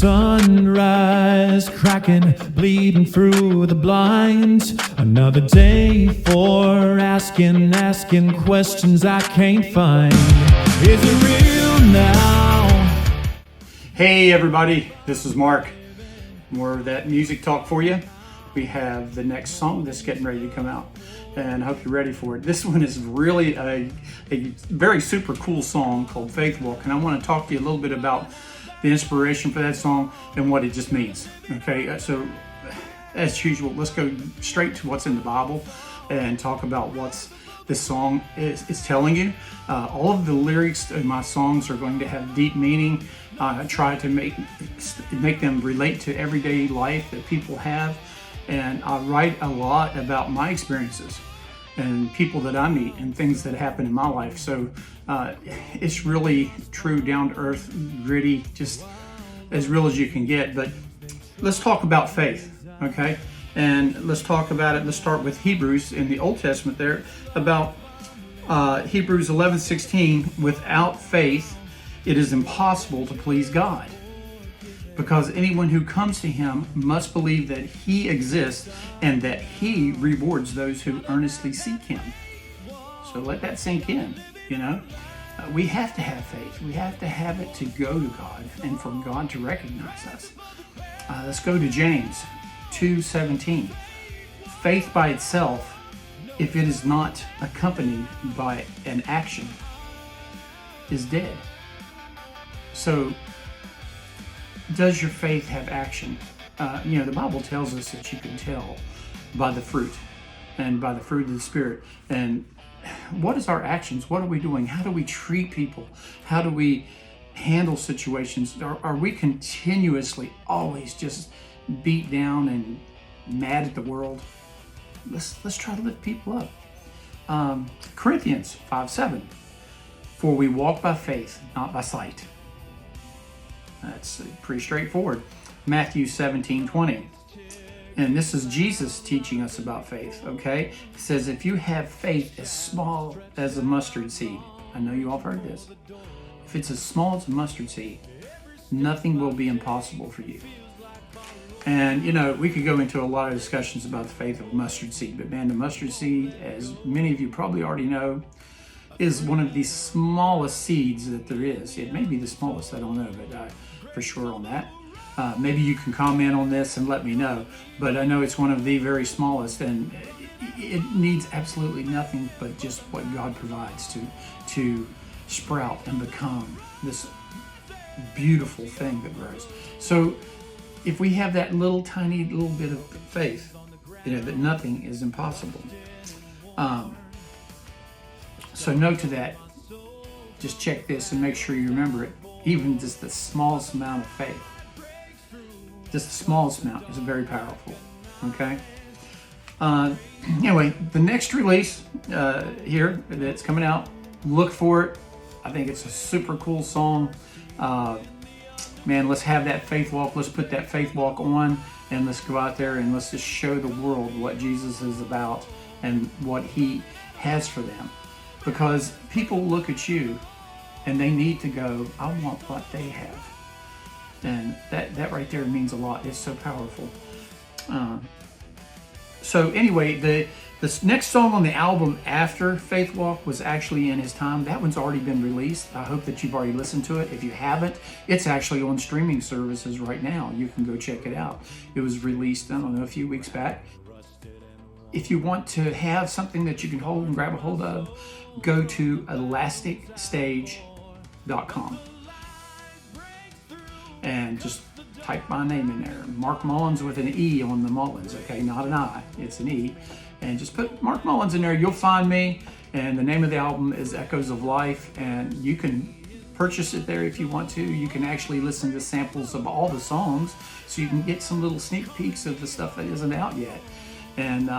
sunrise, cracking, bleeding through the blinds. Another day for asking questions I can't find. Is it real now? Hey everybody, this is Mark. More of that music talk for you. We have the next song that's getting ready to come out, and I hope you're ready for it. This one is really a very super cool song called Faith Walk, and I want to talk to you a little bit about the inspiration for that song and what it just means. Okay, so as usual, let's go straight to what's in the Bible and talk about what's this song is telling you. All of the lyrics in my songs are going to have deep meaning. I try to make them relate to everyday life that people have, and I write a lot about my experiences and people that I meet and things that happen in my life. So it's really true, down to earth, gritty, just as real as you can get. But let's talk about faith, okay? And let's talk about it. Let's start with Hebrews in the Old Testament there, about Hebrews 11:16. Without faith, it is impossible to please God, because anyone who comes to him must believe that he exists and that he rewards those who earnestly seek him. So let that sink in, you know. We have to have faith. We have to have it to go to God and for God to recognize us. Let's go to James 2:17. Faith by itself, if it is not accompanied by an action, is dead. So, does your faith have action? The Bible tells us that you can tell by the fruit, and by the fruit of the Spirit. And what is our actions? What are we doing? How do we treat people? How do we handle situations? Are we continuously always just beat down and mad at the world? Let's try to lift people up. Corinthians 5:7. For we walk by faith, not by sight. That's pretty straightforward. Matthew 17:20. And this is Jesus teaching us about faith, okay? It says, if you have faith as small as a mustard seed, I know you all have heard this. If it's as small as a mustard seed, nothing will be impossible for you. And, we could go into a lot of discussions about the faith of mustard seed, but man, the mustard seed, as many of you probably already know, is one of the smallest seeds that there is. It may be the smallest, I don't know, but for sure on that. Maybe you can comment on this and let me know, but I know it's one of the very smallest, and it needs absolutely nothing but just what God provides to sprout and become this beautiful thing that grows. So if we have that little tiny little bit of faith, that nothing is impossible. So note to that, just check this and make sure you remember it. Even just the smallest amount of faith, just the smallest amount, is very powerful, okay? Anyway, the next release here that's coming out, look for it. I think it's a super cool song. Man, let's have that faith walk. Let's put that faith walk on, and let's go out there and let's just show the world what Jesus is about and what he has for them. Because people look at you and they need to go, I want what they have. And that right there means a lot. It's so powerful. So anyway, the next song on the album after Faith Walk was actually In His Time. That one's already been released. I hope that you've already listened to it. If you haven't, it's actually on streaming services right now. You can go check it out. It was released, I don't know, a few weeks back. If you want to have something that you can hold and grab a hold of, go to ElasticStage.com and just type my name in there. Mark Mullins with an E on the Mullins, okay? Not an I, it's an E. And just put Mark Mullins in there, you'll find me. And the name of the album is Echoes of Life, and you can purchase it there if you want to. You can actually listen to samples of all the songs, so you can get some little sneak peeks of the stuff that isn't out yet. And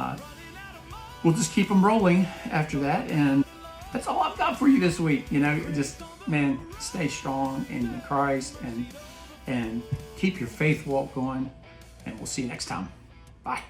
we'll just keep them rolling after that. And that's all I've got for you this week. Just, man, stay strong in Christ and keep your faith walk going. And we'll see you next time. Bye.